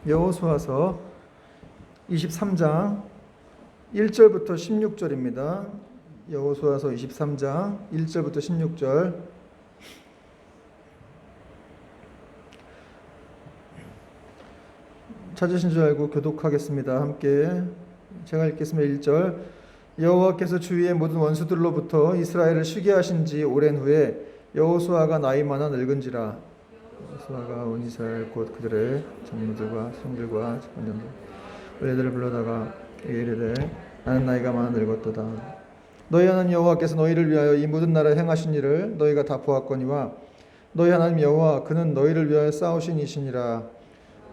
여호수아서 23장 1절부터 16절입니다. 여호수아서 23장 1절부터 16절. 찾으신 줄 알고 교독하겠습니다. 함께 제가 읽겠습니다. 1절. 여호와께서 주위의 모든 원수들로부터 이스라엘을 쉬게 하신 지 오랜 후에 여호수아가 나이 많아 늙은지라. 여호수아가 온 이스라엘 곧 그들의 장로들과 성들과 집권자들 원래들을 불러다가 이르되 나는 나이가 많아 늙었도다. 너희 하나님 여호와께서 너희를 위하여 이 모든 나라에 행하신 일을 너희가 다 보았거니와 너희 하나님 여호와 그는 너희를 위하여 싸우신 이시니라.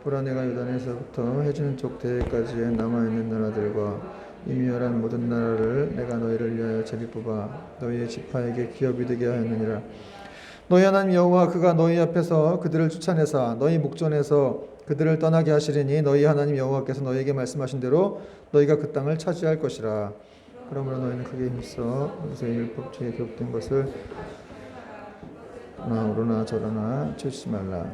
보라 내가 요단에서부터 해지는 쪽 대해까지 남아있는 나라들과 이 멸한 모든 나라를 내가 너희를 위하여 제비 뽑아 너희의 지파에게 기업이 되게 하였느니라. 너희 하나님 여호와 그가 너희 앞에서 그들을 쫓아내사 너희 목전에서 그들을 떠나게 하시리니 너희 하나님 여호와께서 너희에게 말씀하신 대로 너희가 그 땅을 차지할 것이라. 그러므로 너희는 크게 힘써 모세의 율법책에 기록된 것을 오르나 저러나 치우치지 말라.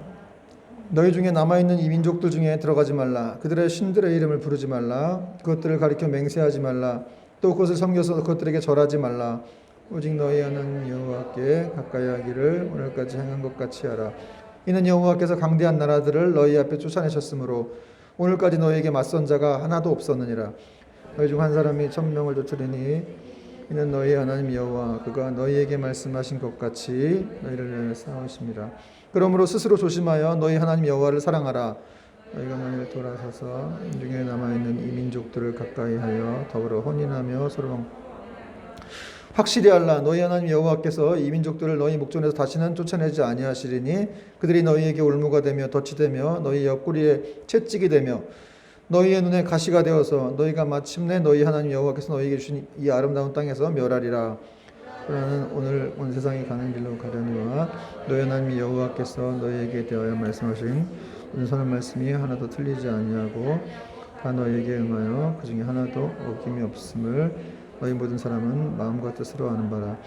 너희 중에 남아있는 이 민족들 중에 들어가지 말라. 그들의 신들의 이름을 부르지 말라. 그것들을 가리켜 맹세하지 말라. 또 그것을 섬겨서 그것들에게 절하지 말라. 오직 너희 하나님 여호와께 가까이 하기를 오늘까지 행한 것 같이 하라. 이는 여호와께서 강대한 나라들을 너희 앞에 쫓아내셨으므로 오늘까지 너희에게 맞선 자가 하나도 없었느니라. 너희 중 한 사람이 1000명을 쫓으리니 이는 너희 하나님 여호와 그가 너희에게 말씀하신 것 같이 너희를 위하여 싸우심이라. 그러므로 스스로 조심하여 너희 하나님 여호와를 사랑하라. 너희가 만일 돌아서서 중에 남아있는 이 민족들을 가까이 하여 더불어 혼인하며 서로 확실히 알라. 너희 하나님 여호와께서 이 민족들을 너희 목전에서 다시는 쫓아내지 아니하시리니 그들이 너희에게 올무가 되며 덫이 되며 너희 옆구리에 채찍이 되며 너희의 눈에 가시가 되어서 너희가 마침내 너희 하나님 여호와께서 너희에게 주신 이 아름다운 땅에서 멸하리라. 그러나 오늘 온 세상이 가는 길로 가려니와 너희 하나님 여호와께서 너희에게 대하여 말씀하신 선한 말씀이 하나도 틀리지 아니하고 다 너희에게 응하여 그 중에 하나도 어김이 없음을 너희 모든 사람은 마음과 뜻으로 아는 바라.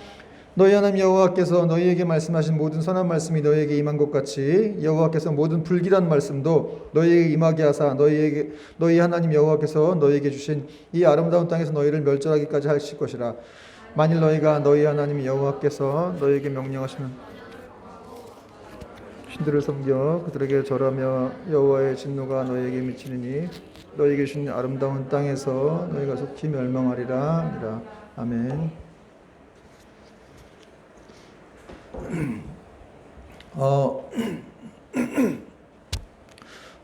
너희 하나님 여호와께서 너희에게 말씀하신 모든 선한 말씀이 너희에게 임한 것 같이 여호와께서 모든 불길한 말씀도 너희에게 임하게 하사 너희 하나님 여호와께서 너희에게 주신 이 아름다운 땅에서 너희를 멸절하기까지 하실 것이라. 만일 너희가 너희 하나님 여호와께서 너희에게 명령하시는 신들을 섬겨 그들에게 절하며 여호와의 진노가 너희에게 미치느니 너희에게 주신 아름다운 땅에서 너희가 속히 멸망하리라. 아멘.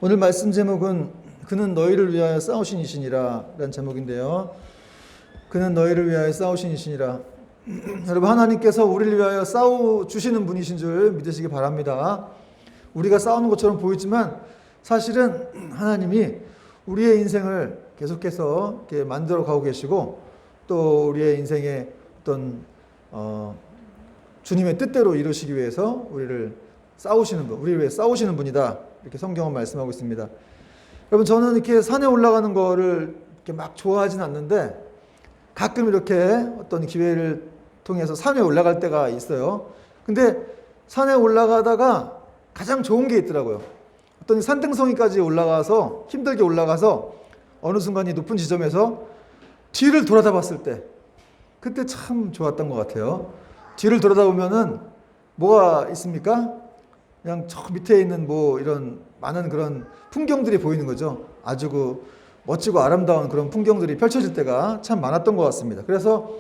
오늘 말씀 제목은 그는 너희를 위하여 싸우신 이시니라 라는 제목인데요. 그는 너희를 위하여 싸우신 이시니라. 여러분, 하나님께서 우리를 위하여 싸워주시는 분이신 줄 믿으시기 바랍니다. 우리가 싸우는 것처럼 보이지만 사실은 하나님이 우리의 인생을 계속해서 이렇게 만들어 가고 계시고 또 우리의 인생의 어떤 주님의 뜻대로 이루시기 위해서 우리를 싸우시는 분, 우리를 위해 싸우시는 분이다. 이렇게 성경은 말씀하고 있습니다. 여러분, 저는 이렇게 산에 올라가는 거를 이렇게 막 좋아하진 않는데 가끔 이렇게 어떤 기회를 통해서 산에 올라갈 때가 있어요. 근데 산에 올라가다가 가장 좋은 게 있더라고요. 어떤 산등성이까지 올라가서 힘들게 올라가서 어느 순간 이 높은 지점에서 뒤를 돌아다 봤을 때 그때 참 좋았던 것 같아요. 뒤를 돌아다보면은 뭐가 있습니까? 그냥 저 밑에 있는 뭐 이런 많은 그런 풍경들이 보이는 거죠. 아주 그 멋지고 아름다운 그런 풍경들이 펼쳐질 때가 참 많았던 것 같습니다. 그래서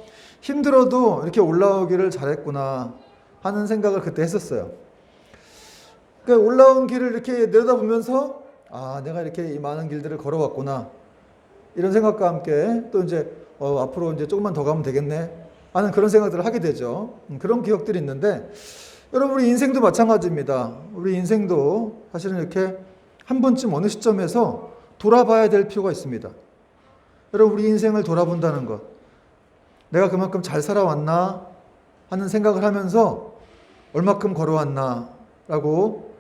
힘들어도 이렇게 올라오기를 잘했구나 하는 생각을 그때 했었어요. 그러니까 올라온 길을 이렇게 내려다보면서 내가 이렇게 이 많은 길들을 걸어왔구나 이런 생각과 함께 또 이제 앞으로 이제 조금만 더 가면 되겠네 하는 그런 생각들을 하게 되죠. 그런 기억들이 있는데 여러분, 우리 인생도 마찬가지입니다. 우리 인생도 사실은 이렇게 한 번쯤 어느 시점에서 돌아봐야 될 필요가 있습니다. 여러분, 우리 인생을 돌아본다는 것, 내가 그만큼 잘 살아왔나 하는 생각을 하면서 얼마큼 걸어왔나 라고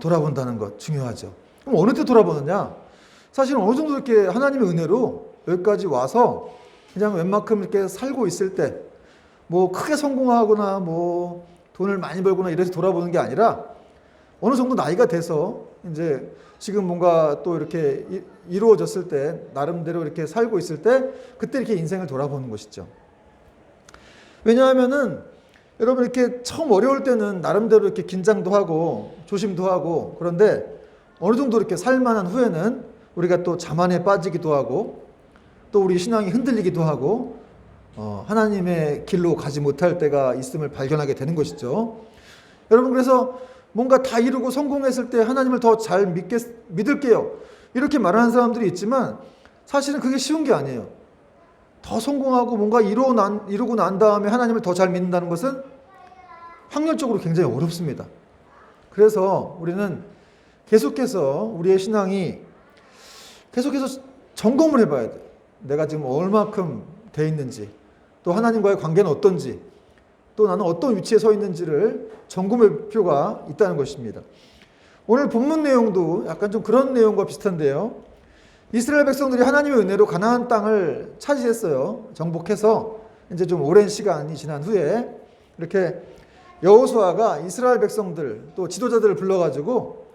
돌아본다는 것 중요하죠. 그럼 어느 때 돌아보느냐? 사실은 어느 정도 이렇게 하나님의 은혜로 여기까지 와서 그냥 웬만큼 이렇게 살고 있을 때 뭐 크게 성공하거나 뭐 돈을 많이 벌거나 이래서 돌아보는 게 아니라 어느 정도 나이가 돼서 이제 지금 뭔가 또 이렇게 이루어졌을 때, 나름대로 이렇게 살고 있을 때, 그때 이렇게 인생을 돌아보는 것이죠. 왜냐하면은 여러분 이렇게 처음 어려울 때는 나름대로 이렇게 긴장도 하고 조심도 하고, 그런데 어느 정도 이렇게 살만한 후에는 우리가 또 자만에 빠지기도 하고 또 우리 신앙이 흔들리기도 하고 하나님의 길로 가지 못할 때가 있음을 발견하게 되는 것이죠. 여러분, 그래서 뭔가 다 이루고 성공했을 때 하나님을 더 잘 믿을게요, 이렇게 말하는 사람들이 있지만 사실은 그게 쉬운 게 아니에요. 더 성공하고 뭔가 이루고 난 다음에 하나님을 더 잘 믿는다는 것은 확률적으로 굉장히 어렵습니다. 그래서 우리는 계속해서 우리의 신앙이 계속해서 점검을 해봐야 돼요. 내가 지금 얼마큼 돼 있는지, 또 하나님과의 관계는 어떤지, 또 나는 어떤 위치에 서 있는지를 점검할 필요가 있다는 것입니다. 오늘 본문 내용도 약간 좀 그런 내용과 비슷한데요. 이스라엘 백성들이 하나님의 은혜로 가나안 땅을 차지했어요. 정복해서 이제 좀 오랜 시간이 지난 후에 이렇게 여호수아가 이스라엘 백성들 또 지도자들을 불러가지고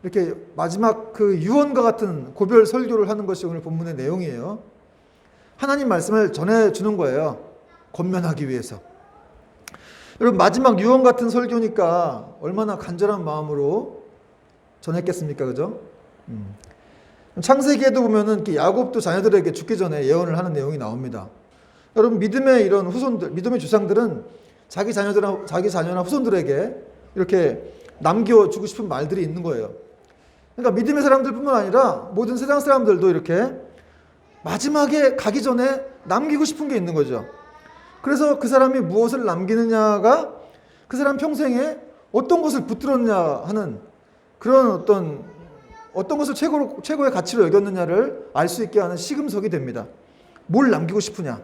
이렇게 마지막 그 유언과 같은 고별 설교를 하는 것이 오늘 본문의 내용이에요. 하나님 말씀을 전해주는 거예요. 권면하기 위해서. 여러분, 마지막 유언 같은 설교니까 얼마나 간절한 마음으로 전했겠습니까? 그죠? 창세기에도 보면은 이렇게 야곱도 자녀들에게 죽기 전에 예언을 하는 내용이 나옵니다. 여러분, 믿음의 이런 후손들, 믿음의 주상들은 자기 자녀나 후손들에게 이렇게 남겨주고 싶은 말들이 있는 거예요. 그러니까 믿음의 사람들뿐만 아니라 모든 세상 사람들도 이렇게 마지막에 가기 전에 남기고 싶은 게 있는 거죠. 그래서 그 사람이 무엇을 남기느냐가 그 사람 평생에 어떤 것을 붙들었냐 하는 그런 어떤 것을 최고의 가치로 여겼느냐를 알 수 있게 하는 시금석이 됩니다. 뭘 남기고 싶으냐.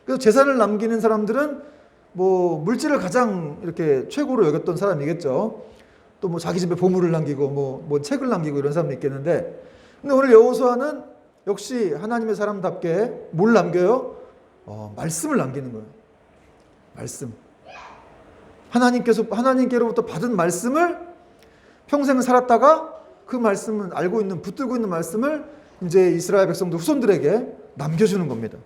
그래서 재산을 남기는 사람들은 뭐 물질을 가장 이렇게 최고로 여겼던 사람이겠죠. 또 뭐 자기 집에 보물을 남기고 뭐 책을 남기고 이런 사람도 있겠는데, 근데 오늘 여호수아는 역시 하나님의 사람답게 뭘 남겨요? 말씀을 남기는 거예요. 말씀. 하나님께로부터 받은 말씀을 평생을 살았다가 그 말씀을 알고 있는, 붙들고 있는 말씀을 이제 이스라엘 백성들 후손들에게 남겨주는 겁니다.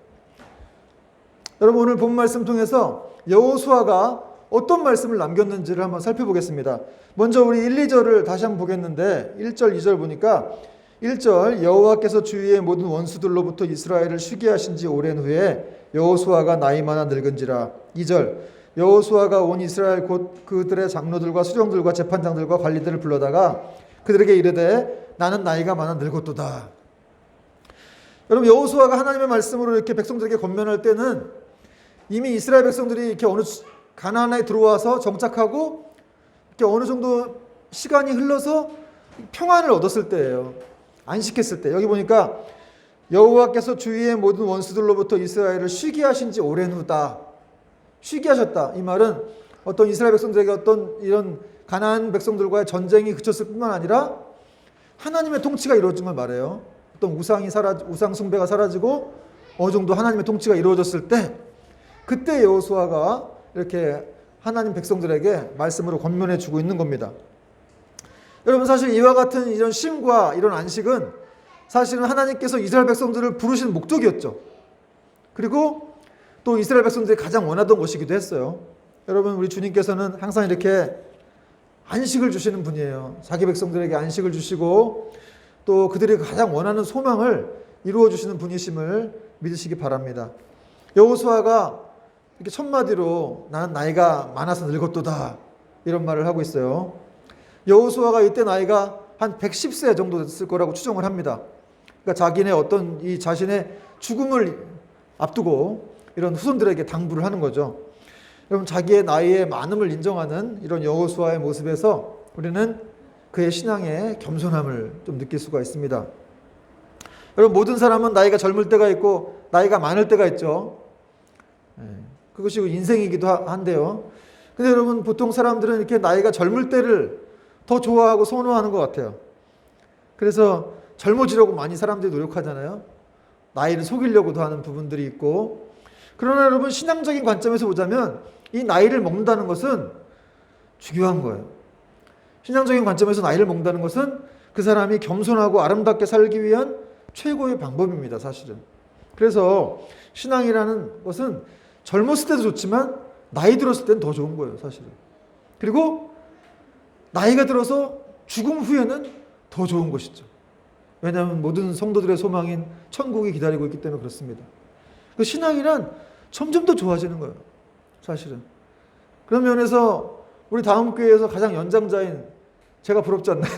여러분, 오늘 본 말씀 통해서 여호수아가 어떤 말씀을 남겼는지를 한번 살펴보겠습니다. 먼저 우리 1, 2절을 다시 한번 보겠는데 1절, 2절 보니까 1절, 여호와께서 주위의 모든 원수들로부터 이스라엘을 쉬게 하신 지 오랜 후에 여호수아가 나이 많아 늙은지라. 2절, 여호수아가 온 이스라엘 곧 그들의 장로들과 수령들과 재판장들과 관리들을 불러다가 그들에게 이르되 나는 나이가 많아 늙었도다. 여러분, 여호수아가 하나님의 말씀으로 이렇게 백성들에게 권면할 때는 이미 이스라엘 백성들이 이렇게 어느 가나안에 들어와서 정착하고 이렇게 어느 정도 시간이 흘러서 평안을 얻었을 때예요. 안식했을 때. 여기 보니까 여호와께서 주위의 모든 원수들로부터 이스라엘을 쉬게 하신 지 오랜 후다. 쉬게 하셨다. 이 말은 어떤 이스라엘 백성들에게 어떤 이런 가나안 백성들과의 전쟁이 그쳤을 뿐만 아니라 하나님의 통치가 이루어진 걸 말해요. 어떤 우상 숭배가 사라지고 어느 정도 하나님의 통치가 이루어졌을 때, 그때 여호수아가 이렇게 하나님 백성들에게 말씀으로 권면해 주고 있는 겁니다. 여러분, 사실 이와 같은 이런 쉼과 이런 안식은 사실은 하나님께서 이스라엘 백성들을 부르신 목적이었죠. 그리고 또 이스라엘 백성들이 가장 원하던 것이기도 했어요. 여러분, 우리 주님께서는 항상 이렇게 안식을 주시는 분이에요. 자기 백성들에게 안식을 주시고 또 그들이 가장 원하는 소망을 이루어 주시는 분이심을 믿으시기 바랍니다. 여호수아가 이렇게 첫마디로 나는 나이가 많아서 늙었도다 이런 말을 하고 있어요. 여호수아가 이때 나이가 한 110세 정도 됐을 거라고 추정을 합니다. 그러니까 자기네 어떤 이 자신의 죽음을 앞두고 이런 후손들에게 당부를 하는 거죠. 여러분, 자기의 나이의 많음을 인정하는 이런 여호수아의 모습에서 우리는 그의 신앙의 겸손함을 좀 느낄 수가 있습니다. 여러분, 모든 사람은 나이가 젊을 때가 있고 나이가 많을 때가 있죠. 그것이 인생이기도 한데요. 근데 여러분, 보통 사람들은 이렇게 나이가 젊을 때를 더 좋아하고 선호하는 것 같아요. 그래서 젊어지려고 많이 사람들이 노력하잖아요. 나이를 속이려고도 하는 부분들이 있고. 그러나 여러분, 신앙적인 관점에서 보자면 이 나이를 먹는다는 것은 중요한 거예요. 신앙적인 관점에서 나이를 먹는다는 것은 그 사람이 겸손하고 아름답게 살기 위한 최고의 방법입니다, 사실은. 그래서 신앙이라는 것은 젊었을 때도 좋지만 나이 들었을 때는 더 좋은 거예요, 사실은. 그리고 나이가 들어서 죽음 후에는 더 좋은 것이죠. 왜냐하면 모든 성도들의 소망인 천국이 기다리고 있기 때문에 그렇습니다. 그 신앙이란 점점 더 좋아지는 거예요, 사실은. 그런 면에서 우리 다음 교회에서 가장 연장자인 제가 부럽지 않나요?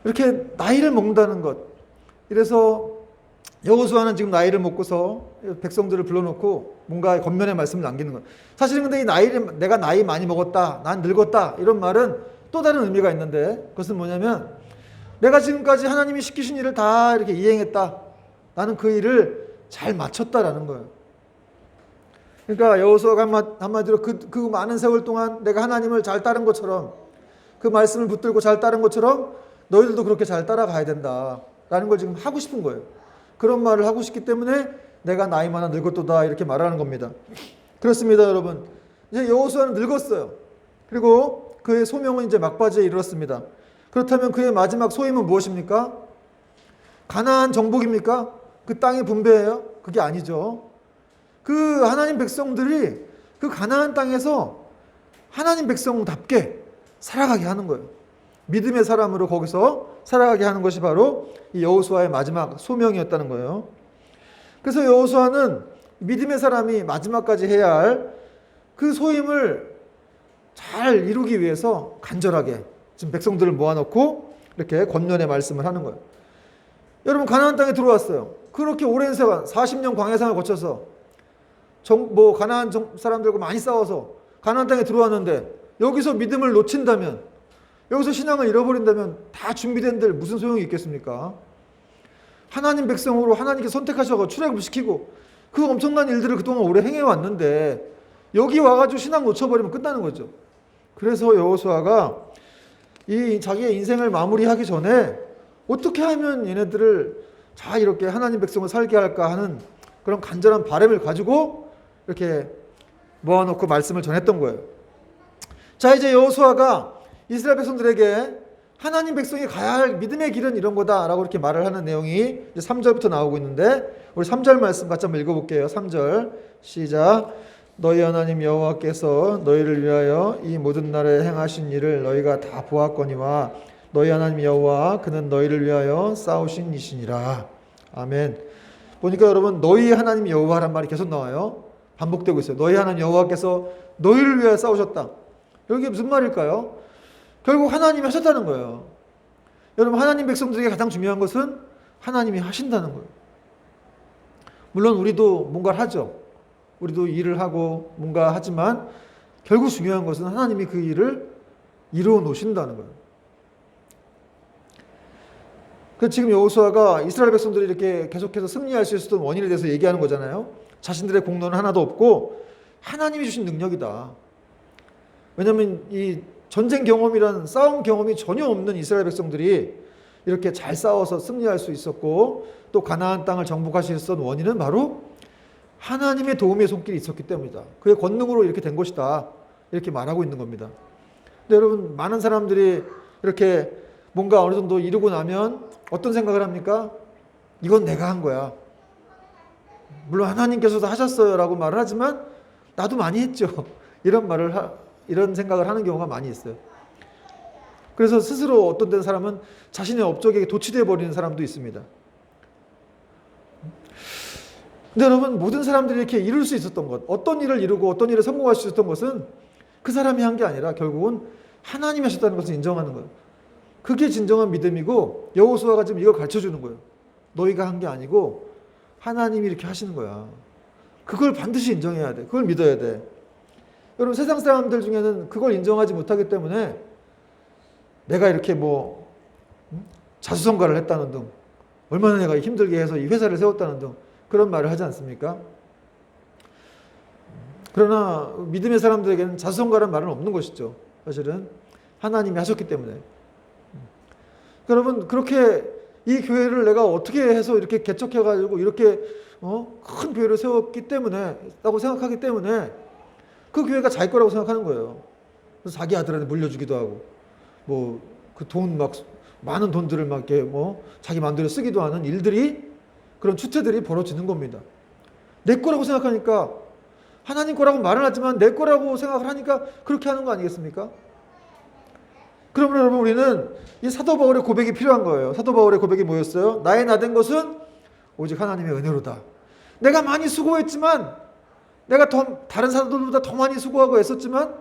이렇게 나이를 먹는다는 것. 이래서 여호수아는 지금 나이를 먹고서 백성들을 불러놓고 뭔가 겉면의 말씀을 남기는 거예요. 사실은 근데 이 나이를, 내가 나이 많이 먹었다, 난 늙었다, 이런 말은 또 다른 의미가 있는데, 그것은 뭐냐면 내가 지금까지 하나님이 시키신 일을 다 이렇게 이행했다, 나는 그 일을 잘 마쳤다라는 거예요. 그러니까 여호수아가 한마디로 그 많은 세월 동안 내가 하나님을 잘 따른 것처럼, 그 말씀을 붙들고 잘 따른 것처럼 너희들도 그렇게 잘 따라가야 된다라는 걸 지금 하고 싶은 거예요. 그런 말을 하고 싶기 때문에 내가 나이 많아 늙었도다 이렇게 말하는 겁니다. 그렇습니다, 여러분. 이제 여호수아는 늙었어요. 그리고 그의 소명은 이제 막바지에 이르렀습니다. 그렇다면 그의 마지막 소임은 무엇입니까? 가나안 정복입니까? 그 땅의 분배예요? 그게 아니죠. 그 하나님 백성들이 그 가나안 땅에서 하나님 백성답게 살아가게 하는 거예요. 믿음의 사람으로 거기서 살아가게 하는 것이 바로 이 여호수아의 마지막 소명이었다는 거예요. 그래서 여호수아는 믿음의 사람이 마지막까지 해야 할 그 소임을 잘 이루기 위해서 간절하게 지금 백성들을 모아놓고 이렇게 권면의 말씀을 하는 거예요. 여러분, 가나안 땅에 들어왔어요. 그렇게 오랜 세월 40년 광야생을 거쳐서 가나안 사람들과 많이 싸워서 가나안 땅에 들어왔는데 여기서 믿음을 놓친다면, 여기서 신앙을 잃어버린다면 다 준비된 들 무슨 소용이 있겠습니까? 하나님 백성으로 하나님께 선택하셔서 출애굽을 시키고 그 엄청난 일들을 그동안 오래 행해왔는데 여기 와가지고 신앙 놓쳐버리면 끝나는 거죠. 그래서 여호수아가 이 자기의 인생을 마무리하기 전에 어떻게 하면 얘네들을 잘 이렇게 하나님 백성을 살게 할까 하는 그런 간절한 바람을 가지고 이렇게 모아놓고 말씀을 전했던 거예요. 자, 이제 여호수아가 이스라엘 백성들에게 하나님 백성이 가야 할 믿음의 길은 이런 거다라고 이렇게 말을 하는 내용이 이제 3절부터 나오고 있는데, 우리 3절 말씀 같이 한번 읽어볼게요. 3절 시작. 너희 하나님 여호와께서 너희를 위하여 이 모든 날에 행하신 일을 너희가 다 보았거니와 너희 하나님 여호와 그는 너희를 위하여 싸우신 이시니라. 아멘. 보니까 여러분, 너희 하나님 여호와란 말이 계속 나와요. 반복되고 있어요. 너희 하나님 여호와께서 너희를 위하여 싸우셨다. 여기 무슨 말일까요? 결국 하나님이 하셨다는 거예요. 여러분, 하나님 백성들에게 가장 중요한 것은 하나님이 하신다는 거예요. 물론 우리도 뭔가를 하죠. 우리도 일을 하고 뭔가 하지만 결국 중요한 것은 하나님이 그 일을 이루어 놓으신다는 거예요. 그 지금 여호수아가 이스라엘 백성들이 이렇게 계속해서 승리할 수 있었던 원인에 대해서 얘기하는 거잖아요. 자신들의 공로는 하나도 없고 하나님이 주신 능력이다. 왜냐하면 이 전쟁 경험이란 싸움 경험이 전혀 없는 이스라엘 백성들이 이렇게 잘 싸워서 승리할 수 있었고 또 가나안 땅을 정복하셨던 원인은 바로 하나님의 도움의 손길이 있었기 때문이다. 그의 권능으로 이렇게 된 것이다. 이렇게 말하고 있는 겁니다. 근데 여러분, 많은 사람들이 이렇게 뭔가 어느 정도 이루고 나면 어떤 생각을 합니까? 이건 내가 한 거야. 물론 하나님께서도 하셨어요 라고 말을 하지만 나도 많이 했죠. 이런 생각을 하는 경우가 많이 있어요. 그래서 스스로 어떤 된 사람은 자신의 업적에 도취되어 버리는 사람도 있습니다. 근데 여러분, 모든 사람들이 이렇게 이룰 수 있었던 것, 어떤 일을 이루고 어떤 일에 성공할 수 있었던 것은 그 사람이 한 게 아니라 결국은 하나님이 하셨다는 것을 인정하는 거예요. 그게 진정한 믿음이고 여호수아가 지금 이걸 가르쳐주는 거예요. 너희가 한 게 아니고 하나님이 이렇게 하시는 거야. 그걸 반드시 인정해야 돼. 그걸 믿어야 돼. 여러분, 세상 사람들 중에는 그걸 인정하지 못하기 때문에 내가 이렇게 자수성가를 했다는 등, 얼마나 내가 힘들게 해서 이 회사를 세웠다는 등 그런 말을 하지 않습니까? 그러나 믿음의 사람들에게는 자수성가라는 말은 없는 것이죠. 사실은 하나님이 하셨기 때문에. 여러분, 그렇게 이 교회를 내가 어떻게 해서 이렇게 개척해가지고 이렇게 큰 교회를 세웠기 때문에, 라고 생각하기 때문에 그 교회가 자기 거라고 생각하는 거예요. 그래서 자기 아들한테 물려주기도 하고 뭐 그 돈 막 많은 돈들을 막 이렇게 뭐 자기 마음대로 쓰기도 하는 일들이, 그런 추태들이 벌어지는 겁니다. 내 거라고 생각하니까, 하나님 거라고 말은 하지만 내 거라고 생각을 하니까 그렇게 하는 거 아니겠습니까? 그러면 여러분, 우리는 이 사도 바울의 고백이 필요한 거예요. 사도 바울의 고백이 뭐였어요? 나의 나된 것은 오직 하나님의 은혜로다. 내가 많이 수고했지만, 내가 다른 사도들보다 더 많이 수고하고 애썼지만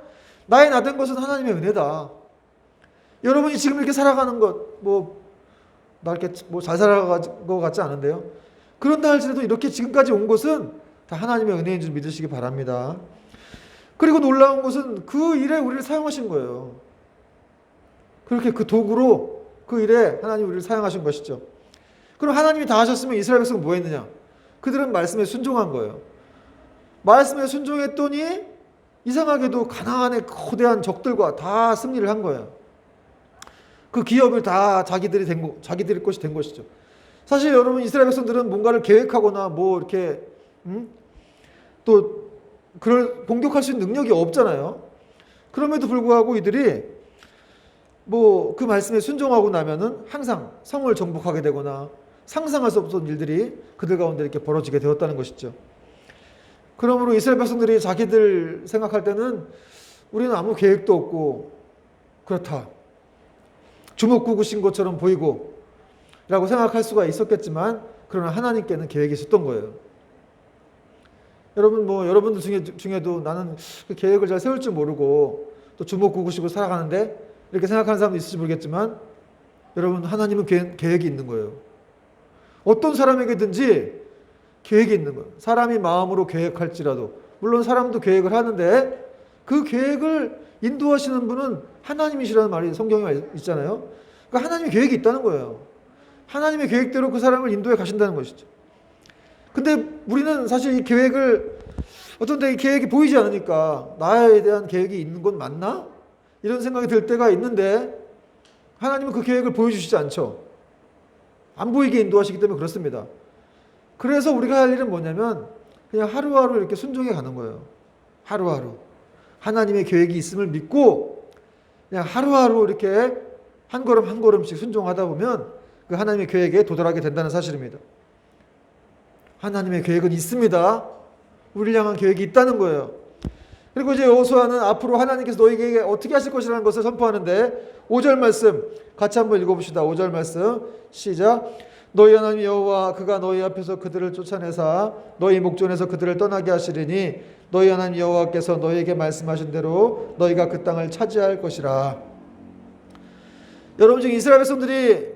나의 나된 것은 하나님의 은혜다. 여러분이 지금 이렇게 살아가는 것, 나 이렇게 잘 살아간 것 같지 않은데요. 그런다 할지라도 이렇게 지금까지 온 것은 다 하나님의 은혜인 줄 믿으시기 바랍니다. 그리고 놀라운 것은 그 일에 우리를 사용하신 거예요. 그렇게 그 도구로 그 일에 하나님 우리를 사용하신 것이죠. 그럼 하나님이 다 하셨으면 이스라엘 백성은 뭐 했느냐? 그들은 말씀에 순종한 거예요. 말씀에 순종했더니 이상하게도 가나안의 거대한 적들과 다 승리를 한 거예요. 그 기업을 다 자기들이 것이 된 것이죠. 사실 여러분, 이스라엘 백성들은 뭔가를 계획하거나 이렇게 또 그걸 공격할 수 있는 능력이 없잖아요. 그럼에도 불구하고 이들이 그 말씀에 순종하고 나면은 항상 성을 정복하게 되거나 상상할 수 없었던 일들이 그들 가운데 이렇게 벌어지게 되었다는 것이죠. 그러므로 이스라엘 백성들이 자기들 생각할 때는 우리는 아무 계획도 없고 그렇다, 주먹구구신 것처럼 보이고 라고 생각할 수가 있었겠지만, 그러나 하나님께는 계획이 있었던 거예요. 여러분, 여러분들 중에도 나는 그 계획을 잘 세울 줄 모르고 또 주먹구구식으로 살아가는데 이렇게 생각하는 사람도 있을지 모르겠지만, 여러분, 하나님은 계획이 있는 거예요. 어떤 사람에게든지 계획이 있는 거예요. 사람이 마음으로 계획할지라도, 물론 사람도 계획을 하는데 그 계획을 인도하시는 분은 하나님이시라는 말이 성경에 있잖아요. 그러니까 하나님의 계획이 있다는 거예요. 하나님의 계획대로 그 사람을 인도해 가신다는 것이죠. 근데 우리는 사실 이 계획을, 어떤 때 이 계획이 보이지 않으니까 나에 대한 계획이 있는 건 맞나? 이런 생각이 들 때가 있는데, 하나님은 그 계획을 보여주시지 않죠. 안 보이게 인도하시기 때문에 그렇습니다. 그래서 우리가 할 일은 뭐냐면 그냥 하루하루 이렇게 순종해 가는 거예요. 하루하루 하나님의 계획이 있음을 믿고 그냥 하루하루 이렇게 한 걸음 한 걸음씩 순종하다 보면 그 하나님의 계획에 도달하게 된다는 사실입니다. 하나님의 계획은 있습니다. 우리를 향한 계획이 있다는 거예요. 그리고 이제 여호수아는 앞으로 하나님께서 너희에게 어떻게 하실 것이라는 것을 선포하는데, 5절 말씀 같이 한번 읽어봅시다. 5절 말씀 시작. 너희 하나님 여호와 그가 너희 앞에서 그들을 쫓아내사 너희 목전에서 그들을 떠나게 하시리니 너희 하나님 여호와께서 너희에게 말씀하신 대로 너희가 그 땅을 차지할 것이라. 여러분, 지금 이스라엘 백성들이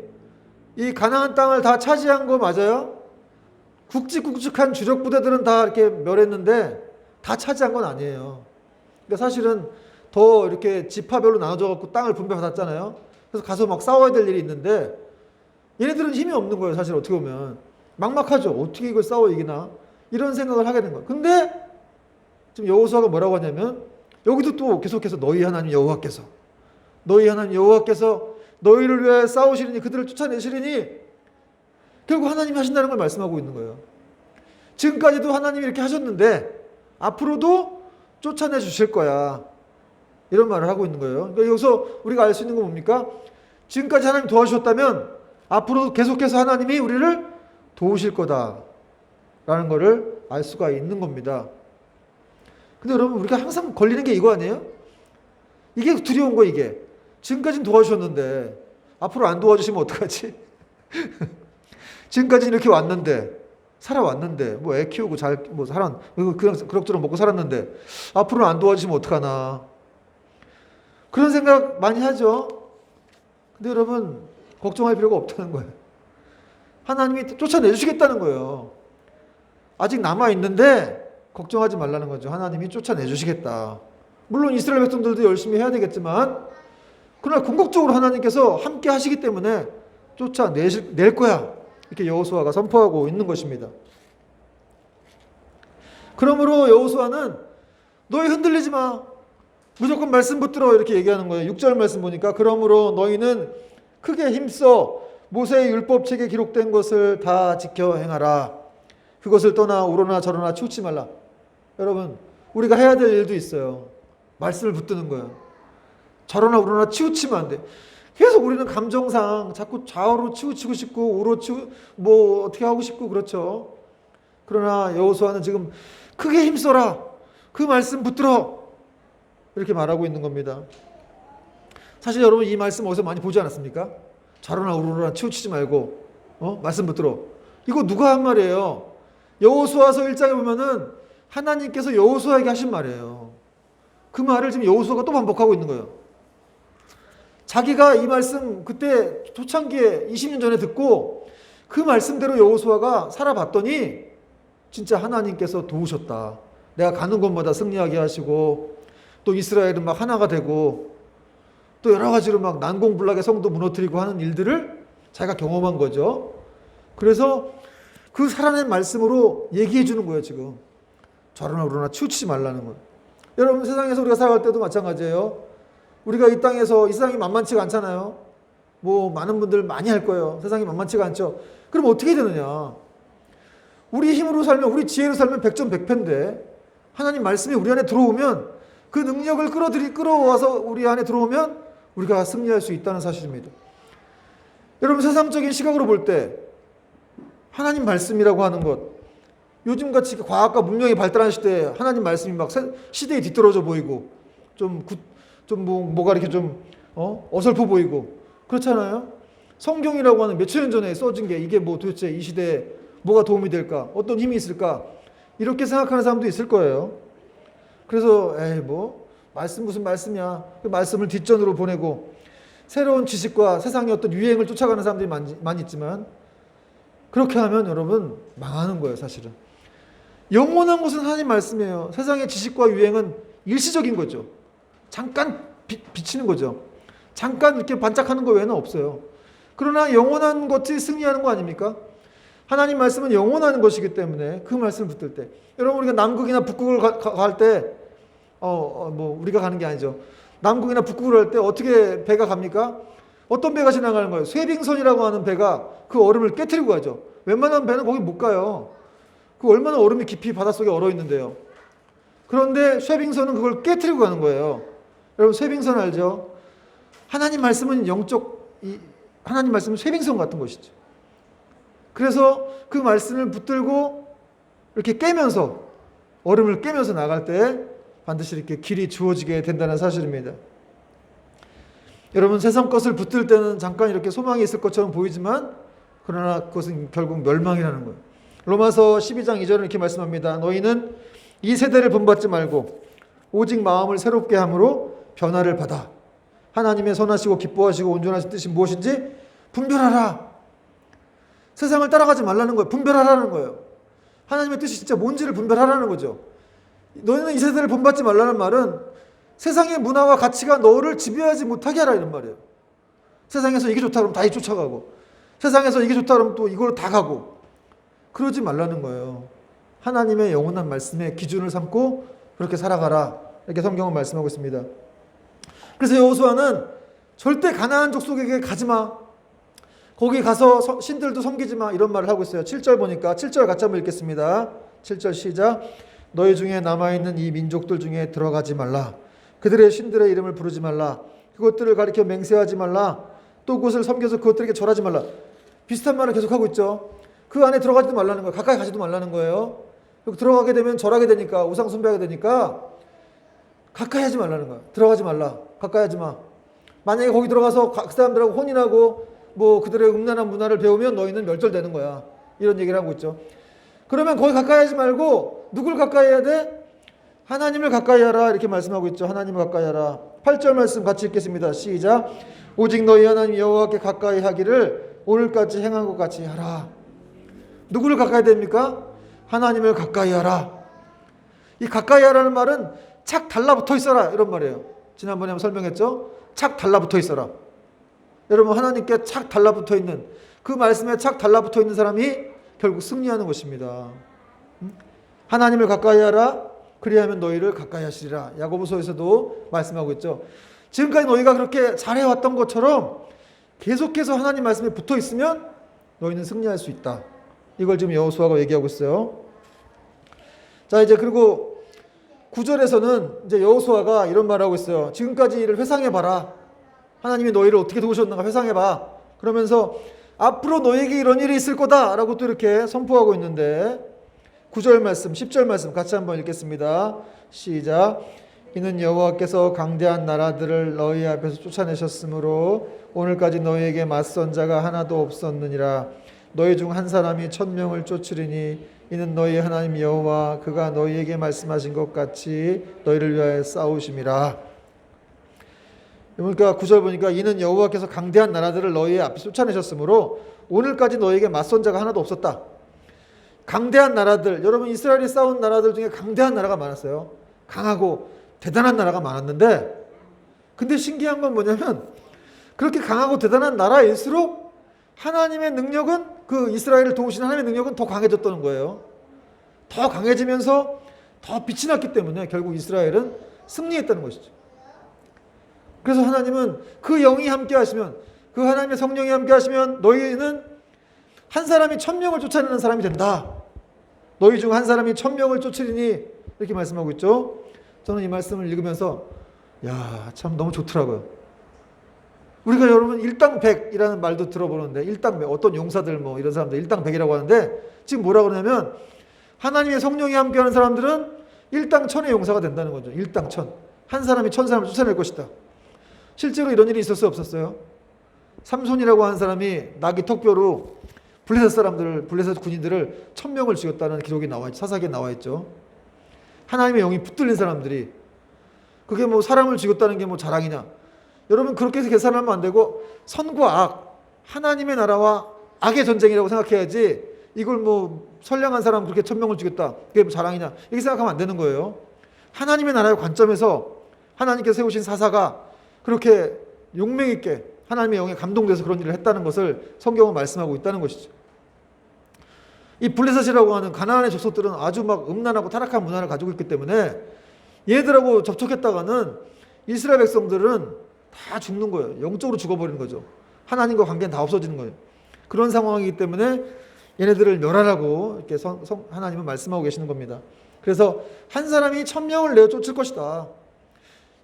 이 가나안 땅을 다 차지한 거 맞아요? 굵직굵직한 주력 부대들은 다 이렇게 멸했는데 다 차지한 건 아니에요. 그러니까 사실은 더 이렇게 지파별로 나눠져 갖고 땅을 분배받았잖아요. 그래서 가서 막 싸워야 될 일이 있는데 얘네들은 힘이 없는 거예요. 사실 어떻게 보면 막막하죠. 어떻게 이걸 싸워 이기나, 이런 생각을 하게 된 거예요. 근데 지금 여호수아가 뭐라고 하냐면, 여기도 또 계속해서 너희 하나님 여호와께서 너희를 위해 싸우시리니 그들을 쫓아내시리니, 결국 하나님이 하신다는 걸 말씀하고 있는 거예요. 지금까지도 하나님이 이렇게 하셨는데 앞으로도 쫓아내 주실 거야, 이런 말을 하고 있는 거예요. 그러니까 여기서 우리가 알 수 있는 건 뭡니까? 지금까지 하나님 도와주셨다면 앞으로 계속해서 하나님이 우리를 도우실 거다라는 것을 알 수가 있는 겁니다. 근데 여러분, 우리가 항상 걸리는 게 이거 아니에요? 이게 두려운 거. 이게 지금까지는 도와주셨는데 앞으로 안 도와주시면 어떡하지? 지금까지 이렇게 왔는데, 살아왔는데, 애 키우고 그럭저럭 먹고 살았는데 앞으로는 안 도와주시면 어떡하나, 그런 생각 많이 하죠. 근데 여러분, 걱정할 필요가 없다는 거예요. 하나님이 쫓아내주시겠다는 거예요. 아직 남아있는데 걱정하지 말라는 거죠. 하나님이 쫓아내주시겠다. 물론 이스라엘 백성들도 열심히 해야 되겠지만, 그러나 궁극적으로 하나님께서 함께 하시기 때문에 쫓아낼 거야, 이렇게 여호수아가 선포하고 있는 것입니다. 그러므로 여호수아는 너희 흔들리지 마, 무조건 말씀 붙들어, 이렇게 얘기하는 거예요. 6절 말씀 보니까 그러므로 너희는 크게 힘써 모세의 율법책에 기록된 것을 다 지켜 행하라. 그것을 떠나 우러나 저러나 치우치 말라. 여러분, 우리가 해야 될 일도 있어요. 말씀을 붙드는 거예요. 저러나 우러나 치우치면 안 돼. 계속 우리는 감정상 자꾸 좌우로 치우치고 싶고 우로 뭐 어떻게 하고 싶고 그렇죠. 그러나 여호수아는 지금 크게 힘써라. 그 말씀 붙들어. 이렇게 말하고 있는 겁니다. 사실 여러분 이 말씀 어디서 많이 보지 않았습니까? 좌로나 우로나 치우치지 말고 말씀 붙들어. 이거 누가 한 말이에요? 여호수아서 1장에 보면은 하나님께서 여호수아에게 하신 말이에요. 그 말을 지금 여호수아가 또 반복하고 있는 거예요. 자기가 이 말씀 그때 초창기에 20년 전에 듣고 그 말씀대로 여호수아가 살아봤더니 진짜 하나님께서 도우셨다. 내가 가는 곳마다 승리하게 하시고 또 이스라엘은 막 하나가 되고 또 여러 가지로 막 난공불락의 성도 무너뜨리고 하는 일들을 자기가 경험한 거죠. 그래서 그 살아낸 말씀으로 얘기해 주는 거예요. 지금 좌로나 우로나 치우치지 말라는 거예요. 여러분 세상에서 우리가 살아갈 때도 마찬가지예요. 우리가 이 땅에서 이 세상이 만만치가 않잖아요. 뭐 많은 분들 많이 할 거예요. 세상이 만만치가 않죠. 그럼 어떻게 되느냐? 우리 힘으로 살면 우리 지혜로 살면 100점 100패인데 하나님 말씀이 우리 안에 들어오면 그 능력을 끌어와서 우리 안에 들어오면 우리가 승리할 수 있다는 사실입니다. 여러분 세상적인 시각으로 볼 때 하나님 말씀이라고 하는 것, 요즘같이 과학과 문명이 발달한 시대에 하나님 말씀이 막 시대에 뒤떨어져 보이고 뭐가 이렇게 좀 어설퍼 보이고 그렇잖아요. 성경이라고 하는 몇천 년 전에 써진 게 이게 뭐 도대체 이 시대에 뭐가 도움이 될까? 어떤 힘이 있을까? 이렇게 생각하는 사람도 있을 거예요. 그래서 말씀 무슨 말씀이야. 그 말씀을 뒷전으로 보내고 새로운 지식과 세상의 어떤 유행을 쫓아가는 사람들이 많이 있지만 그렇게 하면 여러분 망하는 거예요. 사실은 영원한 것은 하나님 말씀이에요. 세상의 지식과 유행은 일시적인 거죠. 잠깐 비치는 거죠. 잠깐 이렇게 반짝하는 거 외에는 없어요. 그러나 영원한 것이 승리하는 거 아닙니까? 하나님 말씀은 영원한 것이기 때문에 그 말씀을 붙들 때 여러분 우리가 남극이나 북극을 갈 때 우리가 가는 게 아니죠. 남극이나 북극을 할 때 어떻게 배가 갑니까? 어떤 배가 지나가는 거예요? 쇠빙선이라고 하는 배가 그 얼음을 깨트리고 가죠. 웬만한 배는 거기 못 가요. 그 얼마나 얼음이 깊이 바닷속에 얼어 있는데요. 그런데 쇠빙선은 그걸 깨트리고 가는 거예요. 여러분 쇠빙선 알죠? 하나님 말씀은 하나님 말씀은 쇠빙선 같은 것이죠. 그래서 그 말씀을 붙들고 이렇게 깨면서 얼음을 깨면서 나갈 때 반드시 이렇게 길이 주어지게 된다는 사실입니다. 여러분 세상 것을 붙들 때는 잠깐 이렇게 소망이 있을 것처럼 보이지만 그러나 그것은 결국 멸망이라는 거예요. 로마서 12장 2절은 이렇게 말씀합니다. 너희는 이 세대를 본받지 말고 오직 마음을 새롭게 함으로 변화를 받아 하나님의 선하시고 기뻐하시고 온전하신 뜻이 무엇인지 분별하라. 세상을 따라가지 말라는 거예요. 분별하라는 거예요. 하나님의 뜻이 진짜 뭔지를 분별하라는 거죠. 너희는 이 세대를 본받지 말라는 말은 세상의 문화와 가치가 너를 지배하지 못하게 하라 이런 말이에요. 세상에서 이게 좋다 그러면 다 쫓아가고 세상에서 이게 좋다 그러면 또 이걸로 다 가고 그러지 말라는 거예요. 하나님의 영원한 말씀에 기준을 삼고 그렇게 살아가라 이렇게 성경은 말씀하고 있습니다. 그래서 여호수아는 절대 가나안 족속에게 가지마. 거기 가서 신들도 섬기지마 이런 말을 하고 있어요. 7절 보니까 7절 같이 한번 읽겠습니다. 7절 시작. 너희 중에 남아있는 이 민족들 중에 들어가지 말라. 그들의 신들의 이름을 부르지 말라. 그것들을 가리켜 맹세하지 말라. 또 그것을 섬겨서 그것들에게 절하지 말라. 비슷한 말을 계속하고 있죠. 그 안에 들어가지도 말라는 거예요. 가까이 가지도 말라는 거예요. 들어가게 되면 절하게 되니까 우상 숭배하게 되니까 가까이 하지 말라는 거예요. 들어가지 말라. 가까이 하지 마. 만약에 거기 들어가서 그 사람들하고 혼인하고 그들의 음란한 문화를 배우면 너희는 멸절되는 거야. 이런 얘기를 하고 있죠. 그러면 거기 가까이 하지 말고 누굴 가까이 해야 돼? 하나님을 가까이 하라 이렇게 말씀하고 있죠. 하나님을 가까이 하라. 8절 말씀 같이 읽겠습니다. 시작. 오직 너희 하나님 여호와께 가까이 하기를 오늘까지 행한 것 같이 하라. 누구를 가까이 됩니까? 하나님을 가까이 하라. 이 가까이 하라는 말은 착 달라붙어 있어라 이런 말이에요. 지난번에 한번 설명했죠. 착 달라붙어 있어라. 여러분 하나님께 착 달라붙어 있는 그 말씀에 착 달라붙어 있는 사람이 결국 승리하는 것입니다. 하나님을 가까이 하라. 그리하면 너희를 가까이 하시리라. 야고보서에서도 말씀하고 있죠. 지금까지 너희가 그렇게 잘해왔던 것처럼 계속해서 하나님 말씀에 붙어 있으면 너희는 승리할 수 있다. 이걸 지금 여호수아가 얘기하고 있어요. 자 이제 그리고 9절에서는 이제 여호수아가 이런 말을 하고 있어요. 지금까지 일을 회상해봐라. 하나님이 너희를 어떻게 도우셨는가 회상해봐. 그러면서 앞으로 너에게 이런 일이 있을 거다 라고 또 이렇게 선포하고 있는데 9절 말씀, 10절 말씀 같이 한번 읽겠습니다. 시작. 이는 여호와께서 강대한 나라들을 너희 앞에서 쫓아내셨으므로 오늘까지 너희에게 맞선 자가 하나도 없었느니라. 너희 중 한 사람이 1000명을 쫓으리니 이는 너희 하나님 여호와 그가 너희에게 말씀하신 것 같이 너희를 위하여 싸우심이라. 그러니까 9절 보니까 이는 여호와께서 강대한 나라들을 너희 앞에 쫓아내셨으므로 오늘까지 너희에게 맞선 자가 하나도 없었다. 강대한 나라들, 여러분 이스라엘이 싸운 나라들 중에 강대한 나라가 많았어요. 강하고 대단한 나라가 많았는데, 근데 신기한 건 뭐냐면 그렇게 강하고 대단한 나라일수록 하나님의 능력은, 그 이스라엘을 도우신 하나님의 능력은 더 강해졌다는 거예요. 더 강해지면서 더 빛이 났기 때문에 결국 이스라엘은 승리했다는 것이죠. 그래서 하나님은 그 영이 함께 하시면, 그 하나님의 성령이 함께 하시면 너희는 한 사람이 1000명을 쫓아내는 사람이 된다. 너희 중 한 사람이 1000명을 쫓으리니, 이렇게 말씀하고 있죠. 저는 이 말씀을 읽으면서 야, 참 너무 좋더라고요. 우리가 여러분 일당 100이라는 말도 들어보는데, 일당 100, 어떤 용사들 뭐 이런 사람들 일당 100이라고 하는데, 지금 뭐라 그러냐면 하나님의 성령이 함께하는 사람들은 일당 1000의 용사가 된다는 거죠. 일당 1000. 한 사람이 1000사람을 쫓아낼 것이다. 실제로 이런 일이 있었어요, 없었어요? 삼손이라고 하는 사람이 나귀 턱뼈로 블레셋 사람들을, 블레셋 군인들을 1000명을 죽였다는 기록이 나와 있죠. 사사기에 나와 있죠. 하나님의 영이 붙들린 사람들이, 그게 뭐 사람을 죽였다는 게 뭐 자랑이냐? 여러분 그렇게 해서 계산하면 안 되고 선과 악, 하나님의 나라와 악의 전쟁이라고 생각해야지, 이걸 뭐 선량한 사람 그렇게 1000명을 죽였다, 그게 뭐 자랑이냐, 이렇게 생각하면 안 되는 거예요. 하나님의 나라의 관점에서 하나님께서 세우신 사사가 그렇게 용맹 있게 하나님의 영에 감동돼서 그런 일을 했다는 것을 성경은 말씀하고 있다는 것이죠. 이 블레셋이라고 하는 가나안의 족속들은 아주 막 음란하고 타락한 문화를 가지고 있기 때문에 얘들하고 접촉했다가는 이스라엘 백성들은 다 죽는 거예요. 영적으로 죽어버리는 거죠. 하나님과 관계는 다 없어지는 거예요. 그런 상황이기 때문에 얘네들을 멸하라고 이렇게 하나님은 말씀하고 계시는 겁니다. 그래서 한 사람이 1000명을 내어 쫓을 것이다.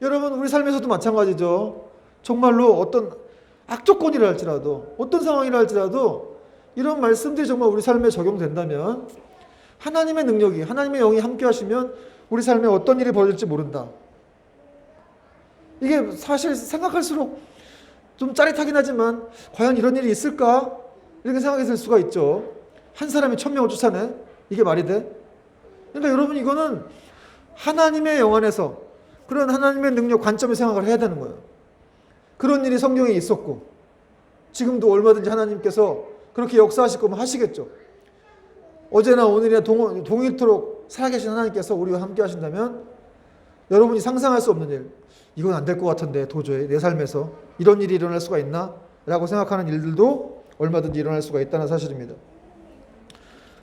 여러분 우리 삶에서도 마찬가지죠. 정말로 어떤 악조건이라 할지라도, 어떤 상황이라 할지라도 이런 말씀들이 정말 우리 삶에 적용된다면, 하나님의 능력이, 하나님의 영이 함께 하시면 우리 삶에 어떤 일이 벌어질지 모른다. 이게 사실 생각할수록 좀 짜릿하긴 하지만 과연 이런 일이 있을까? 이렇게 생각이 들 수가 있죠. 한 사람이 1000명을 쫓아내? 이게 말이 돼? 그러니까 여러분 이거는 하나님의 영 안에서 그런 하나님의 능력 관점의 생각을 해야 되는 거예요. 그런 일이 성경에 있었고 지금도 얼마든지 하나님께서 그렇게 역사하실 거면 하시겠죠. 어제나 오늘이나 동일토록 살아계신 하나님께서 우리와 함께 하신다면, 여러분이 상상할 수 없는 일, 이건 안 될 것 같은데 도저히 내 삶에서 이런 일이 일어날 수가 있나? 라고 생각하는 일들도 얼마든지 일어날 수가 있다는 사실입니다.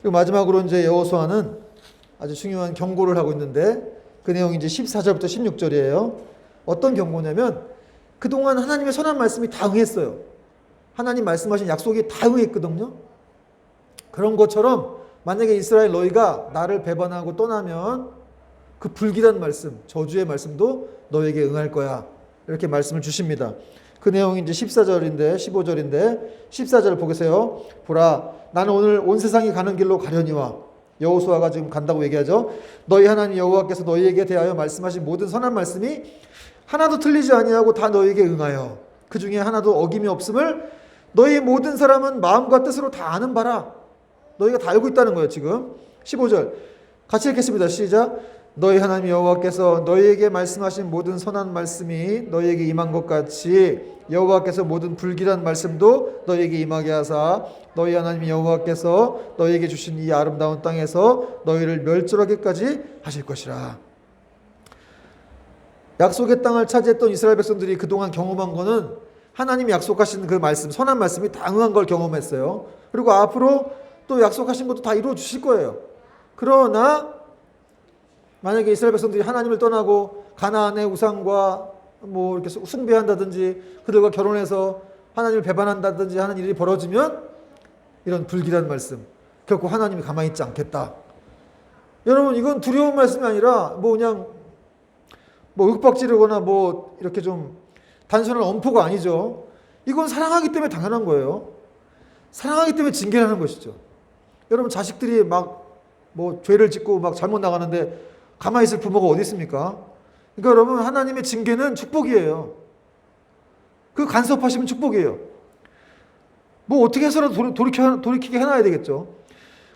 그리고 마지막으로 이제 여호수아는 아주 중요한 경고를 하고 있는데, 그 내용이 이제 14절부터 16절이에요. 어떤 경고냐면, 그동안 하나님의 선한 말씀이 다 응했어요. 하나님 말씀하신 약속이 다 응했거든요. 그런 것처럼 만약에 이스라엘 너희가 나를 배반하고 떠나면 그 불길한 말씀, 저주의 말씀도 너에게 응할 거야. 이렇게 말씀을 주십니다. 그 내용이 이제 14절인데, 15절인데, 14절 보세요. 보라, 나는 오늘 온 세상이 가는 길로 가려니와, 여호수아가 지금 간다고 얘기하죠. 너희 하나님 여호와께서 너희에게 대하여 말씀하신 모든 선한 말씀이 하나도 틀리지 아니하고 다 너희에게 응하여 그 중에 하나도 어김이 없음을 너희 모든 사람은 마음과 뜻으로 다 아는 바라. 너희가 다 알고 있다는 거예요 지금. 15절 같이 읽겠습니다. 시작. 너희 하나님 여호와께서 너희에게 말씀하신 모든 선한 말씀이 너희에게 임한 것 같이 여호와께서 모든 불길한 말씀도 너희에게 임하게 하사 너희 하나님 여호와께서 너희에게 주신 이 아름다운 땅에서 너희를 멸절하기까지 하실 것이라. 약속의 땅을 차지했던 이스라엘 백성들이 그동안 경험한 거는 하나님이 약속하신 그 말씀, 선한 말씀이 다 응한 걸 경험했어요. 그리고 앞으로 또 약속하신 것도 다 이루어 주실 거예요. 그러나 만약에 이스라엘 백성들이 하나님을 떠나고 가나안의 우상과 뭐 이렇게 숭배한다든지 그들과 결혼해서 하나님을 배반한다든지 하는 일이 벌어지면 이런 불길한 말씀, 결코 하나님이 가만히 있지 않겠다. 여러분, 이건 두려운 말씀이 아니라 뭐 그냥 뭐 윽박지르거나 뭐 이렇게 좀 단순한 엄포가 아니죠. 이건 사랑하기 때문에 당연한 거예요. 사랑하기 때문에 징계를 하는 것이죠. 여러분, 자식들이 막 뭐 죄를 짓고 막 잘못 나가는데 가만히 있을 부모가 어디 있습니까? 그러니까 여러분, 하나님의 징계는 축복이에요. 그 간섭하시면 축복이에요. 뭐 어떻게 해서라도 돌이키게 해놔야 되겠죠.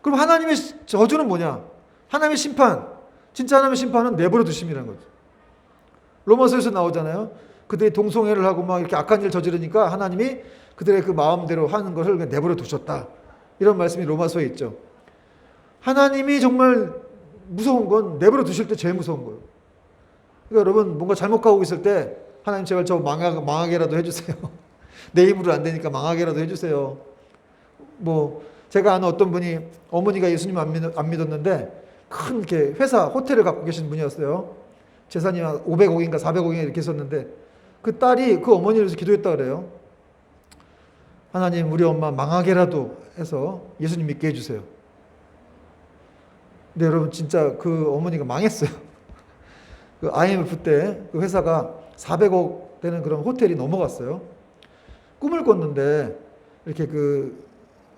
그럼 하나님의 저주는 뭐냐? 하나님의 심판, 진짜 하나님의 심판은 내버려 두심이라는 거죠. 로마서에서 나오잖아요. 그들이 동성애를 하고 막 이렇게 악한 일을 저지르니까 하나님이 그들의 그 마음대로 하는 것을 그냥 내버려 두셨다. 이런 말씀이 로마서에 있죠. 하나님이 정말 무서운 건 내버려 두실 때 제일 무서운 거예요. 그러니까 여러분, 뭔가 잘못 가고 있을 때 하나님 제발 저 망하게라도 해주세요. 내 힘으로 안 되니까 망하게라도 해주세요. 뭐 제가 아는 어떤 분이 어머니가 예수님 안 믿었는데 큰 이렇게 회사 호텔을 갖고 계신 분이었어요. 재산이 500억인가 400억인가 이렇게 있었는데 그 딸이 그 어머니를 위해서 기도했다 그래요. 하나님, 우리 엄마 망하게라도 해서 예수님 믿게 해주세요. 근데 여러분, 진짜 그 어머니가 망했어요. 그 IMF 때 그 회사가 400억 되는 그런 호텔이 넘어갔어요. 꿈을 꿨는데 이렇게 그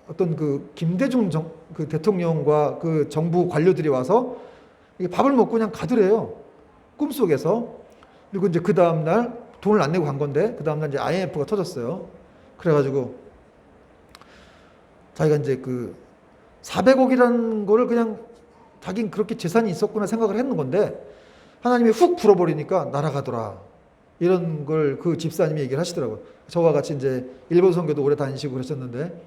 어떤 그 김대중 그 대통령과 그 정부 관료들이 와서 밥을 먹고 그냥 가더래요. 꿈속에서. 그리고 이제 그 다음날 돈을 안 내고 간 건데 그 다음날 이제 IMF가 터졌어요. 그래가지고 자기가 이제 그 400억이라는 거를 그냥 자기는 그렇게 재산이 있었구나 생각을 했는 건데 하나님이 훅 불어버리니까 날아가더라. 이런 걸 그 집사님이 얘기를 하시더라고요. 저와 같이 이제 일본 선교도 오래 다니시고 그러셨는데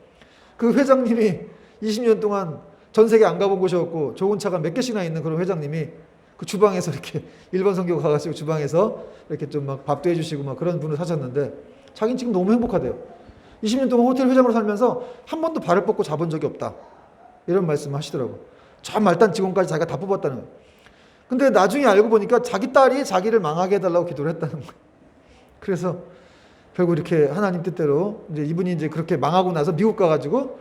그 회장님이 20년 동안 전 세계 안 가본 곳이 없고 좋은 차가 몇 개씩이나 있는 그런 회장님이 그 주방에서 이렇게 일본 선교 가가지고 주방에서 이렇게 좀 막 밥도 해주시고 막 그런 분을 사셨는데 자기는 지금 너무 행복하대요. 20년 동안 호텔 회장으로 살면서 한 번도 발을 뻗고 자본 적이 없다. 이런 말씀을 하시더라고요. 저 말단 직원까지 자기가 다 뽑았다는 거예요. 근데 나중에 알고 보니까 자기 딸이 자기를 망하게 해달라고 기도를 했다는 거예요. 그래서 결국 이렇게 하나님 뜻대로 이제 이분이 이제 그렇게 망하고 나서 미국 가가지고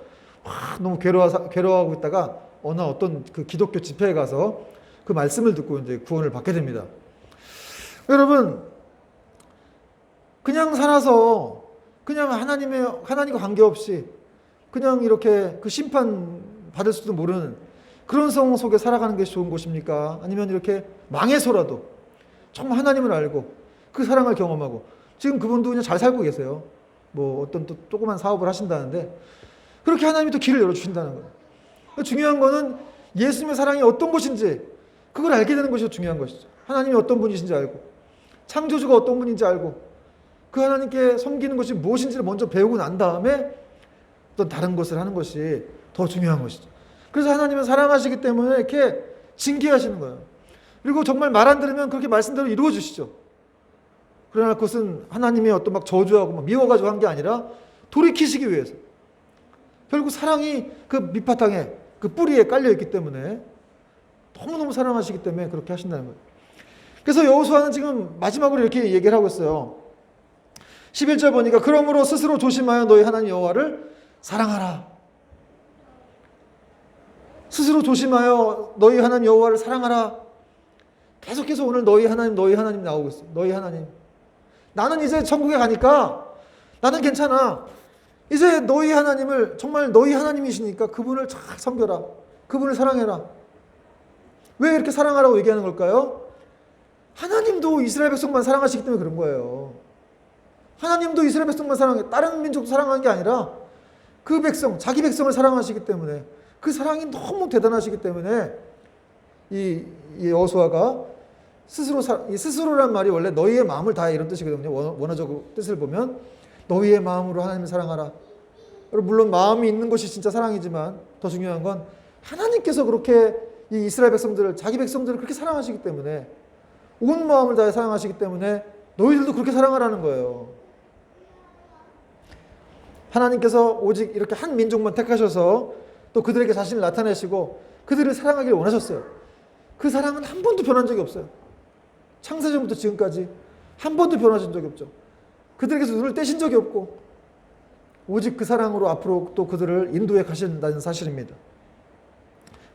너무 괴로워하고 있다가 어떤 그 기독교 집회에 가서 그 말씀을 듣고 이제 구원을 받게 됩니다. 여러분, 그냥 살아서 그냥 하나님과 관계없이 그냥 이렇게 그 심판 받을 수도 모르는 그런 상황 속에 살아가는 게 좋은 것입니까? 아니면 이렇게 망해서라도 정말 하나님을 알고 그 사랑을 경험하고 지금 그분도 그냥 잘 살고 계세요. 뭐 어떤 또 조그만 사업을 하신다는데 그렇게 하나님이 또 길을 열어주신다는 거예요. 중요한 거는 예수님의 사랑이 어떤 것인지 그걸 알게 되는 것이 중요한 것이죠. 하나님이 어떤 분이신지 알고 창조주가 어떤 분인지 알고 그 하나님께 섬기는 것이 무엇인지를 먼저 배우고 난 다음에 어떤 다른 것을 하는 것이 더 중요한 것이죠. 그래서 하나님은 사랑하시기 때문에 이렇게 징계하시는 거예요. 그리고 정말 말 안 들으면 그렇게 말씀대로 이루어 주시죠. 그러나 그것은 하나님이 어떤 막 저주하고 막 미워가지고 한 게 아니라 돌이키시기 위해서. 결국 사랑이 그 밑바탕에 그 뿌리에 깔려있기 때문에 너무너무 사랑하시기 때문에 그렇게 하신다는 거예요. 그래서 여호수아는 지금 마지막으로 이렇게 얘기를 하고 있어요. 11절 보니까 그러므로 스스로 조심하여 너희 하나님 여호와를 사랑하라. 스스로 조심하여 너희 하나님 여호와를 사랑하라. 계속해서 오늘 너희 하나님 나오고 있어요. 너희 하나님. 나는 이제 천국에 가니까 나는 괜찮아. 이제 너희 하나님을 정말 너희 하나님이시니까 그분을 잘 섬겨라. 그분을 사랑해라. 왜 이렇게 사랑하라고 얘기하는 걸까요? 하나님도 이스라엘 백성만 사랑하시기 때문에 그런 거예요. 하나님도 이스라엘 백성만 사랑해. 다른 민족도 사랑하는 게 아니라 그 백성, 자기 백성을 사랑하시기 때문에 그 사랑이 너무 대단하시기 때문에 이 여호수아가 스스로란 말이 원래 너희의 마음을 다해 이런 뜻이거든요. 원어적 뜻을 보면 너희의 마음으로 하나님을 사랑하라. 물론 마음이 있는 것이 진짜 사랑이지만 더 중요한 건 하나님께서 그렇게 이 이스라엘 백성들을 자기 백성들을 그렇게 사랑하시기 때문에 온 마음을 다해 사랑하시기 때문에 너희들도 그렇게 사랑하라는 거예요. 하나님께서 오직 이렇게 한 민족만 택하셔서 또 그들에게 자신을 나타내시고 그들을 사랑하기를 원하셨어요. 그 사랑은 한 번도 변한 적이 없어요. 창세전부터 지금까지 한 번도 변하신 적이 없죠. 그들에게서 눈을 떼신 적이 없고 오직 그 사랑으로 앞으로 또 그들을 인도해 가신다는 사실입니다.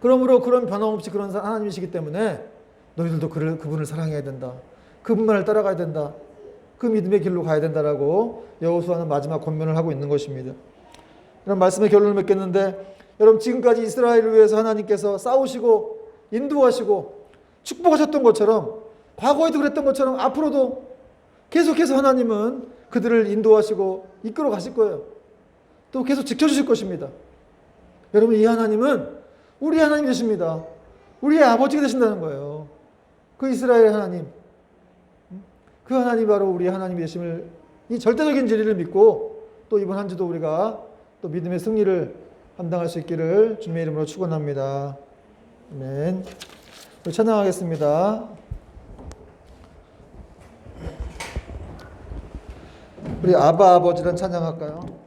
그러므로 그런 변함없이 그런 하나님이시기 때문에 너희들도 그분을 사랑해야 된다. 그분만을 따라가야 된다. 그 믿음의 길로 가야 된다라고 여호수아는 마지막 권면을 하고 있는 것입니다. 이런 말씀의 결론을 맺겠는데, 여러분 지금까지 이스라엘을 위해서 하나님께서 싸우시고 인도하시고 축복하셨던 것처럼, 과거에도 그랬던 것처럼 앞으로도 계속해서 하나님은 그들을 인도하시고 이끌어 가실 거예요. 또 계속 지켜주실 것입니다. 여러분, 이 하나님은 우리 하나님 되십니다. 우리의 아버지가 되신다는 거예요. 그 이스라엘 하나님, 그 하나님이 바로 우리의 하나님이 되심을, 이 절대적인 진리를 믿고 또 이번 한 주도 우리가 또 믿음의 승리를 감당할 수 있기를 주님의 이름으로 축원합니다. 아멘. 찬양하겠습니다. 우리 아바 아버지란 찬양할까요?